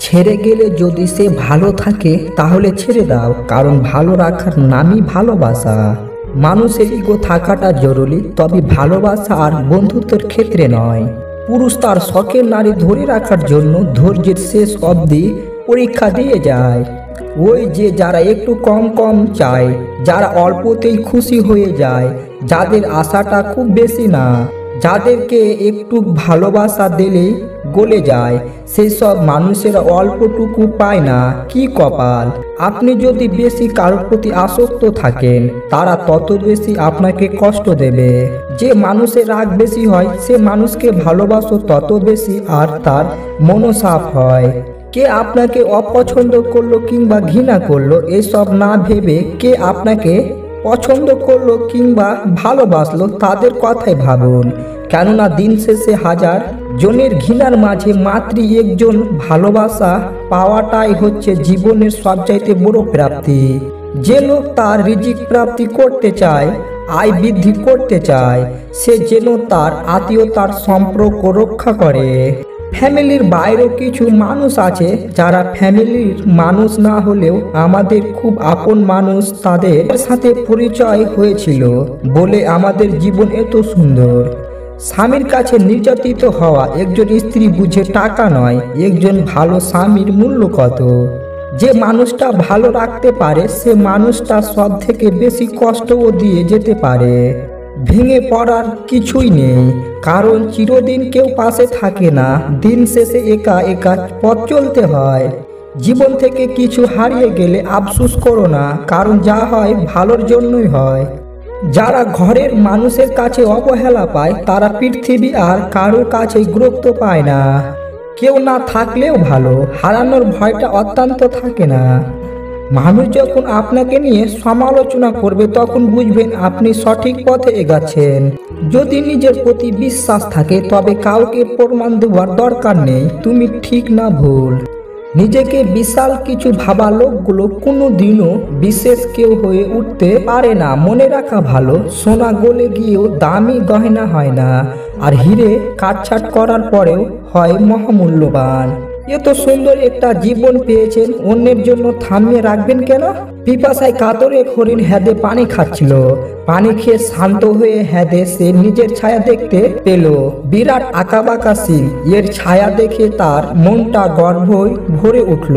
ছেড়ে গেলে যদি সে ভালো থাকে তাহলে ছেড়ে দাও, কারণ ভালো রাখার নামই ভালোবাসা। মানুষের ইগো থাকাটা জরুরি, তবে ভালোবাসা আর বন্ধুত্বের ক্ষেত্রে নয়। পুরুষ তার শখের নারী ধরে রাখার জন্য ধৈর্যের শেষ অবধি পরীক্ষা দিয়ে যায়। ওই যে যারা একটু কম কম চায়, যারা অল্পতেই খুশি হয়ে যায়, যাদের আশাটা খুব বেশি না, যাদেরকে একটু ভালোবাসা দিলেই গলে যায়, সেই সব মানুষেরা অল্পটুকু পায় না। কি কপাল! আপনি যদি বেশি কারোর প্রতি আসক্ত থাকেন, তারা তত বেশি আপনাকে কষ্ট দেবে। যে মানুষের রাগ বেশি হয়, সে মানুষকে ভালোবাসো তত বেশি, আর তার মনও সাফ হয়। কে আপনাকে অপছন্দ করলো কিংবা ঘৃণা করলো, এসব না ভেবে কে আপনাকে পছন্দ করলো কিংবা ভালোবাসলো তাদের কথাই ভাবুন। কেননা দিন শেষে হাজার জনের ঘৃণার মাঝে মাত্র একজন ভালোবাসা পাওয়াটাই হচ্ছে জীবনের সবচাইতে বড় প্রাপ্তি। যে লোক তার রিজিক প্রাপ্তি করতে চায়, আয় বৃদ্ধি করতে চায়, সে যেন তার আত্মীয়তার সম্পর্ক রক্ষা করে। ফ্যামিলির বাইরেও কিছু মানুষ আছে যারা ফ্যামিলির মানুষ না হলেও আমাদের খুব আপন মানুষ। তাদের সাথে পরিচয় হয়েছিল বলে আমাদের জীবন এত সুন্দর। স্বামীর কাছে নির্যাতিত হওয়া একজন স্ত্রী বুঝে টাকা নয়, একজন ভালো স্বামীর মূল্য কত। যে মানুষটা ভালো রাখতে পারে, সে মানুষটা সব থেকে বেশি কষ্টও দিয়ে যেতে পারে। ভেঙে পড়ার কিছুই নেই, কারণ চিরদিন কেউ পাশে থাকে না। দিন শেষে একা একা পথ চলতে হয়। জীবন থেকে কিছু হারিয়ে গেলে আফসোস করো না, কারণ যা হয় ভালোর জন্যই হয়। যারা ঘরের মানুষের কাছে অবহেলা পায়, তারা পৃথিবী আর কারোর কাছে গুরুত্ব পায় না। কেউ না থাকলেও ভালো, হারানোর ভয়টা অত্যন্ত থাকে না। মানুষ যখন আপনাকে নিয়ে সমালোচনা করবে, তখন বুঝবেন আপনি সঠিক পথে এগাচ্ছেন। যদি নিজের প্রতি বিশ্বাস থাকে, তবে কাউকে প্রমাণ দেওয়ার দরকার নেই তুমি ঠিক না ভুল। নিজেকে বিশাল কিছু ভাবা লোকগুলো কোনোদিনও বিশেষ কেউ হয়ে উঠতে পারে না। মনে রাখা ভালো, সোনা গলে গিয়েও দামি গয়না হয় না, আর হিরে কাটছাট করার পরেও হয় মহামূল্যবান। এত সুন্দর একটা জীবন পেয়েছেন, অন্যের জন্য থামিয়ে রাখবেন কেন? পিপাসায় কাতর এক হরিণ হ্যাদে পানি খাচ্ছিল। পানি খেয়ে শান্ত হয়ে হ্যাদে সে নিজের ছায়া দেখতে পেল। বিরাট আঁকাবাঁকা শিং, এর ছায়া দেখে তার মনটা গর্বই ভরে উঠল।